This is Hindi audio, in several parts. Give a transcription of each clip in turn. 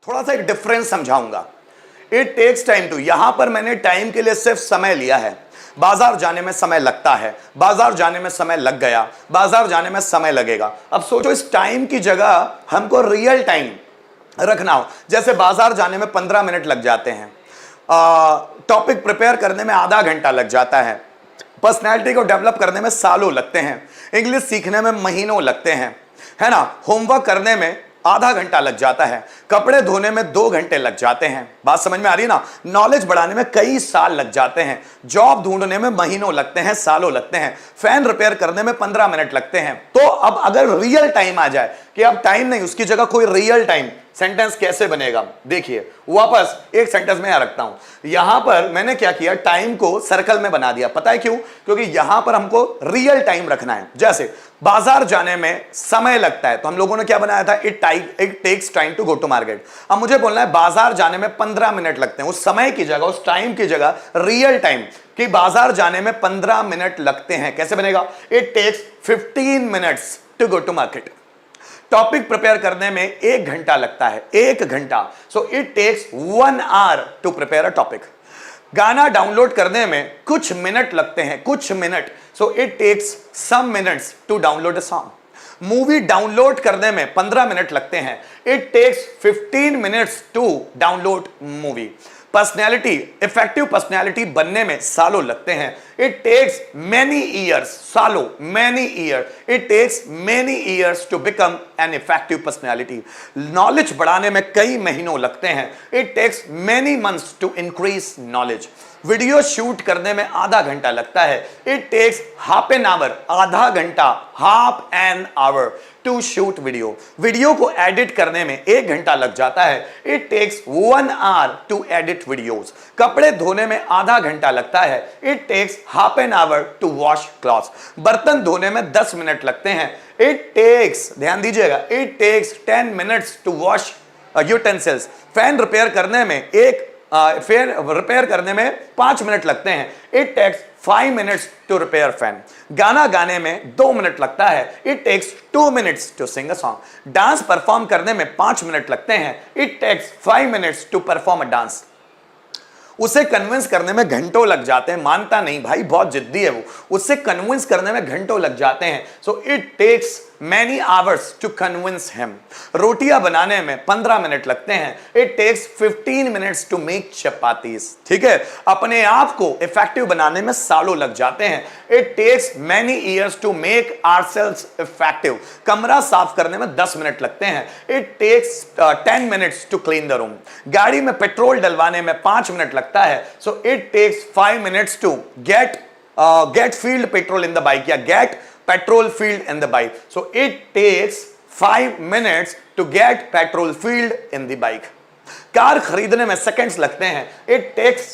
थोड़ा सा एक डिफरेंस समझाऊंगा। इट टेक्स टाइम टू, यहां पर मैंने टाइम के लिए सिर्फ समय लिया है। बाजार जाने में समय लगता है, बाजार जाने में समय लग गया, बाजार जाने में समय लगेगा। अब सोचो इस टाइम की जगह हमको रियल टाइम रखना हो, जैसे बाजार जाने में 15 मिनट लग जाते हैं, टॉपिक प्रिपेयर करने में आधा घंटा लग जाता है, पर्सनैलिटी को डेवलप करने में सालों लगते हैं, इंग्लिश सीखने में महीनों लगते हैं, है ना, होमवर्क करने में आधा घंटा लग जाता है, कपड़े धोने में 2 घंटे लग जाते हैं। बात समझ में आ रही ना? नॉलेज बढ़ाने में कई साल लग जाते हैं, जॉब ढूंढने में महीनों लगते हैं, सालों लगते हैं, फैन रिपेयर करने में 15 मिनट लगते हैं। तो अब अगर रियल टाइम आ जाए कि अब टाइम नहीं, उसकी जगह कोई रियल टाइम सेंटेंस कैसे बनेगा? देखिए, वापस एक सेंटेंस में यहां रखता हूं। यहां पर मैंने क्या किया, टाइम को सर्कल में बना दिया। पता है क्यों? क्योंकि यहां पर हमको रियल टाइम रखना है। जैसे बाजार जाने में समय लगता है, तो हम लोगों ने क्या बनाया था, it takes time to go to market. अब मुझे बोलना है बाजार जाने में 15 मिनट लगते हैं, उस समय की जगह, उस टाइम की जगह रियल टाइम कि बाजार जाने में 15 मिनट लगते हैं। कैसे बनेगा? It takes 15 minutes to go to market. Topic prepare करने में 1 घंटा लगता है, 1 घंटा, so it takes 1 hour to prepare a topic. गाना डाउनलोड करने में कुछ मिनट लगते हैं, कुछ मिनट, so it takes some minutes to download a song. Movie download करने में 15 मिनट लगते हैं, it takes 15 minutes to download movie. Personality, effective personality बनने में सालों लगते हैं, इट टेक्स मेनी ईयर्स, सालों, many year, it takes many years to become an effective personality. Knowledge बढ़ाने में कई महीनों लगते हैं, it takes many months to increase knowledge. Video shoot करने में आधा घंटा लगता है, it takes half an hour, आधा घंटा, half an hour to shoot video. Video को एडिट करने में 1 घंटा लग जाता है, it takes 1 hour to edit videos. कपड़े धोने में आधा घंटा लगता है, it takes half an hour to wash clothes. बर्तन धोने में 10 मिनट लगते हैं, इट टेक्स, ध्यान दीजिएगा, it takes 10 minutes to wash utensils. Fan repair करने में फैन रिपेयर करने में 5 मिनट लगते हैं, it takes 5 minutes to repair fan. गाना गाने में 2 मिनट लगता है, it takes 2 minutes to sing a song. Dance perform करने में 5 मिनट लगते हैं, it takes 5 minutes to perform a dance. उसे कन्विंस करने में घंटों लग जाते हैं, मानता नहीं भाई, बहुत जिद्दी है वो, उससे कन्विंस करने में घंटों लग जाते हैं, so it takes many hours to convince him. रोटियां बनाने में 15 मिनट लगते हैं, it takes 15 minutes to make chapatis. ठीक है, अपने आप को इफेक्टिव बनाने में सालों लग जाते हैं, it takes many years to make ourselves effective. कमरा साफ करने में 10 मिनट लगते हैं, it takes 10 minutes to clean the room. गाड़ी में पेट्रोल डलवाने में 5 मिनट लगता है, so it takes 5 minutes to get filled petrol in the bike, या गेट petrol filled in the bike, so it takes 5 minutes to get petrol filled in the bike. Car खरीदने में सेकंड्स लगते हैं, it takes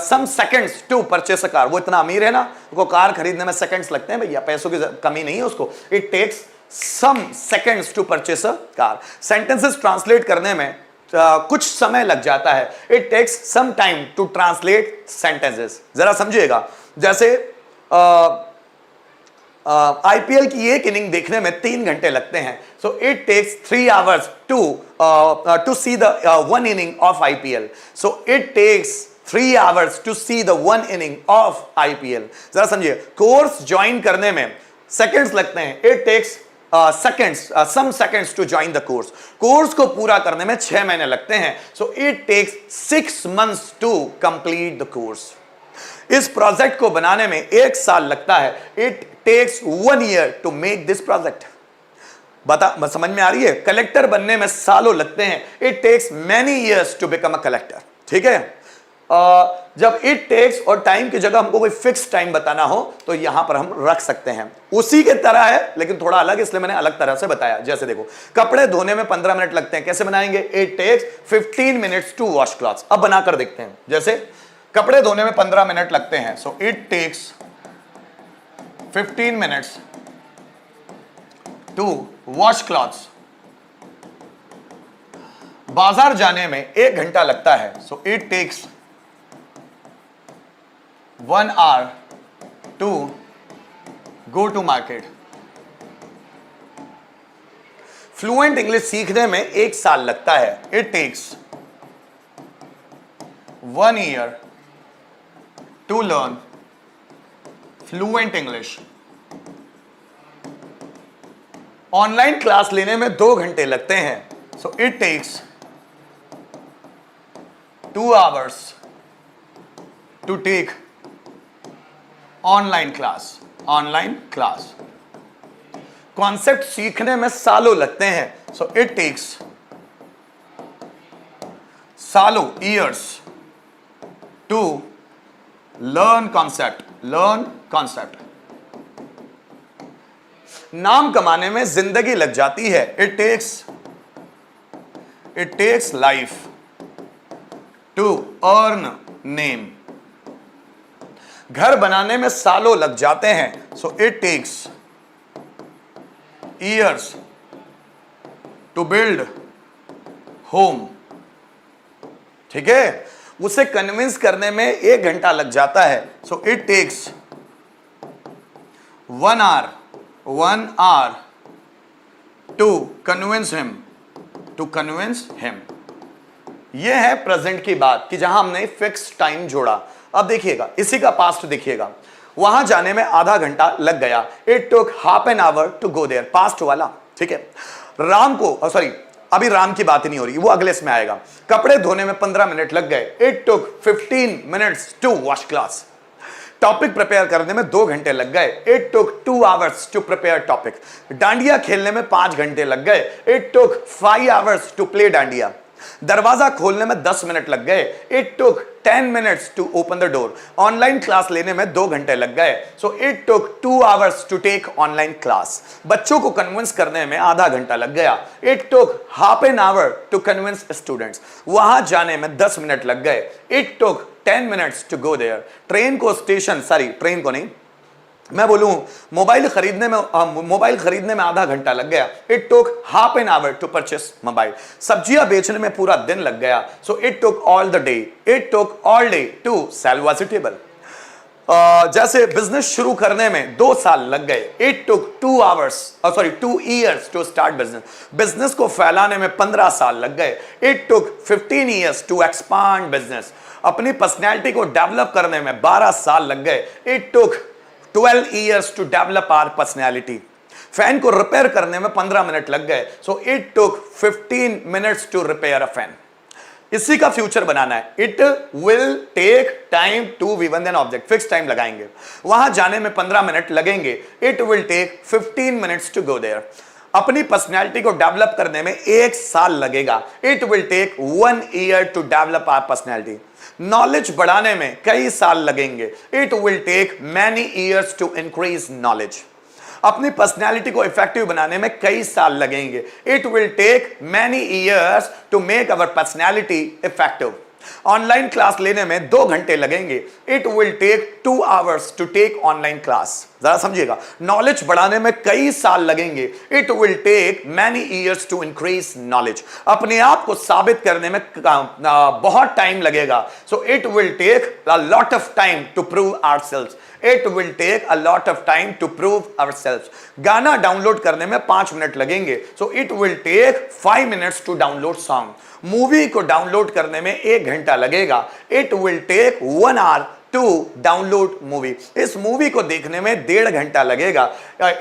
some seconds to purchase a car। वो इतना अमीर है ना, वो कार खरीदने में सेकंड्स लगते हैं भैया, पैसों की कमी नहीं है उसको। it takes some seconds to purchase a car। Sentences translate करने में कुछ समय लग जाता है, it takes some time to translate sentences। जरा समझिएगा, जैसे आईपीएल की एक इनिंग देखने में 3 घंटे लगते हैं, so it takes 3 hours to see the 1 inning of IPL, so it takes 3 hours to see the 1 inning of IPL. जरा समझिए, कोर्स ज्वाइन करने में सेकंड्स लगते हैं, it takes some seconds to join the course। Course को पूरा करने में 6 महीने लगते हैं, so it takes 6 months to complete the course। इस प्रोजेक्ट को बनाने में 1 साल लगता है, it takes 1 year to make this project. समझ में आ रही है? कलेक्टर बनने में सालों लगते हैं, it takes many years to become a collector. ठीक है, जब इट टेक्स और टाइम की जगह हमको कोई फिक्स टाइम बताना हो तो यहां पर हम रख सकते हैं। उसी के तरह है लेकिन थोड़ा अलग, इसलिए मैंने अलग तरह से बताया। जैसे देखो, कपड़े धोने में 15 मिनट लगते हैं, कैसे बनाएंगे? It takes 15 minutes to wash clothes. अब बनाकर देखते हैं, जैसे कपड़े धोने में 15 मिनट लगते हैं, so it takes 15 minutes to wash clothes. बाजार जाने में 1 घंटा लगता है, so it takes 1 hour to go to market. Fluent English सीखने में 1 साल लगता है। It takes 1 year to learn fluent English. Online class लेने में 2 घंटे लगते हैं। So it takes 2 hours to take online class. Online class. Concept सीखने में सालों लगते हैं। सो इट टेक्स सालों, years to learn concept. Learn concept. नाम कमाने में जिंदगी लग जाती है। It takes life to earn name. घर बनाने में सालों लग जाते हैं। So it takes years to build home. ठीक है, उसे कन्विंस करने में 1 घंटा लग जाता है। So it takes 1 hour to convince him. यह है प्रेजेंट की बात कि जहां हमने फिक्स टाइम जोड़ा। अब देखिएगा, इसी का पास्ट देखिएगा। वहां जाने में आधा घंटा लग गया। It took half an hour to go there. Past वाला, ठीक है। राम को सॉरी, अभी राम की बात ही नहीं हो रही, वो अगले इसमें आएगा। कपड़े धोने में 15 मिनट लग गए। It took 15 minutes to wash clothes. Topic prepare करने में 2 घंटे लग गए। It took 2 hours to prepare topic. Dandiya खेलने में 5 घंटे लग गए। It took 5 hours to play dandiya. दरवाजा खोलने में 10 मिनट लग गए। It took 10 minutes to open the door. Online class लेने में 2 घंटे लग गए। So it took 2 hours to take online class. बच्चों को कन्विंस करने में आधा घंटा लग गया। It took half an hour to convince students. वहां जाने में 10 मिनट लग गए। It took 10 minutes to go there. Train को नहीं, मैं बोलूं मोबाइल खरीदने में आधा घंटा लग गया। It took half an hour to purchase mobile. सब्जियां बेचने में पूरा दिन लग गया। So it took all day to sell vegetable. जैसे बिजनेस शुरू करने में 2 साल लग गए। It took 2 years to start business को फैलाने में 15 साल लग गए। It took 15 years to expand business. अपनी पर्सनैलिटी को डेवलप करने में 12 साल लग गए। It took 12 years to develop our personality. Fan को रिपेयर करने में 15 मिनट लग गए। So it took 15 minutes to repair a fan. इसी का फ्यूचर बनाना है। It will take time to we then object. Fix time लगाएंगे। वहां जाने में 15 मिनट लगेंगे। It will take 15 minutes to go there. अपनी पर्सनैलिटी को डेवलप करने में 1 साल लगेगा। It will take 1 year to develop our personality. Knowledge बढ़ाने में कई साल लगेंगे। It will take many years to increase knowledge. अपनी पर्सनैलिटी को इफेक्टिव बनाने में कई साल लगेंगे। It will take many years to make our personality effective. Online class लेने में 2 घंटे लगेंगे। It will take 2 hours to take online class. जरा समझिएगा, नॉलेज बढ़ाने में कई साल लगेंगे। It will take many years to increase knowledge. अपने आप को साबित करने में बहुत टाइम लगेगा। So it will take a lot of time to prove ourselves. It will take a lot of time to prove ourselves. गाना डाउनलोड करने में 5 मिनट लगेंगे। So it will take 5 minutes to download song. Movie को डाउनलोड करने में 1 घंटा लगेगा। It will take 1 hour to download movie. इस मूवी को देखने में 1.5 घंटा लगेगा।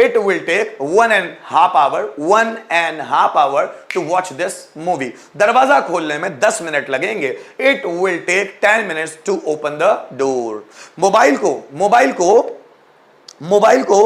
It will take 1.5 hour to watch this movie. दरवाजा खोलने में 10 मिनट लगेंगे। It will take 10 minutes to open the door. Mobile को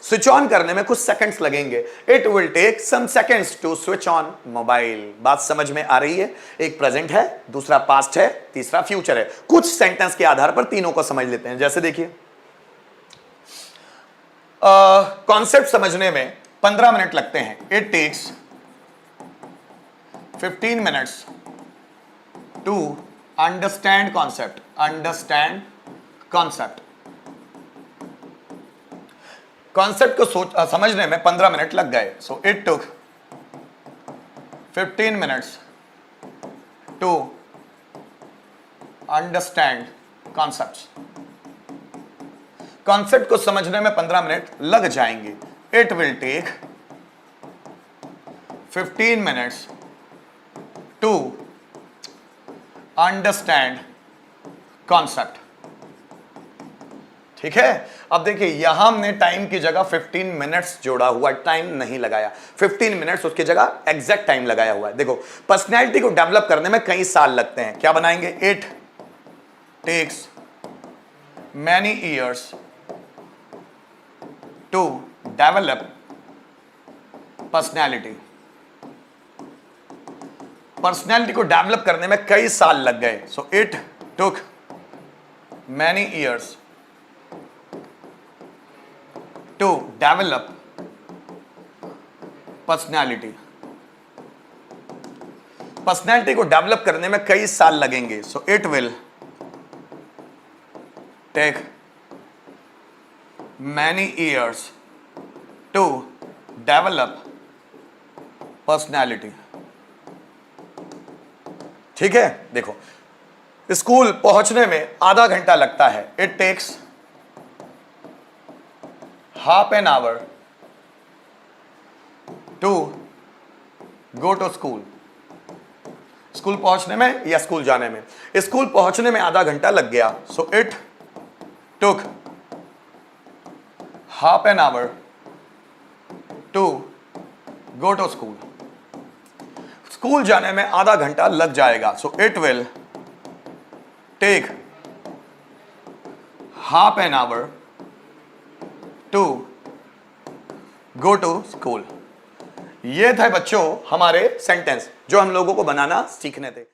स्विच ऑन करने में कुछ सेकंड्स लगेंगे। It will take some seconds to switch on mobile. बात समझ में आ रही है? एक प्रेजेंट है, दूसरा पास्ट है, तीसरा फ्यूचर है। कुछ सेंटेंस के आधार पर तीनों को समझ लेते हैं। जैसे देखिए, कॉन्सेप्ट समझने में 15 मिनट लगते हैं। It takes 15 minutes to understand concept. Concept को समझने में 15 मिनट लग गए। So it took 15 minutes to understand concepts. Concept को समझने में 15 मिनट लग जाएंगे। It will take 15 minutes to understand concept। ठीक है, अब देखिए यहां हमने टाइम की जगह 15 मिनट्स जोड़ा हुआ, टाइम नहीं लगाया। 15 मिनट्स उसकी जगह एग्जैक्ट टाइम लगाया हुआ है। देखो पर्सनैलिटी को डेवलप करने में कई साल लगते हैं, क्या बनाएंगे, it takes many years to develop personality. Personality को डेवलप करने में कई साल लग गए। So it took many years to develop personality. Personality को डेवलप करने में कई साल लगेंगे। So it will take many years to develop personality. ठीक है, देखो स्कूल पहुंचने में आधा घंटा लगता है। It takes half an hour to go to school. School पहुंचने में या स्कूल जाने में, स्कूल पहुंचने में आधा घंटा लग गया। So it took half an hour to go to school. School जाने में आधा घंटा लग जाएगा। So it will take half an hour to go to school. ये थे बच्चों हमारे सेंटेंस जो हम लोगों को बनाना सीखने थे।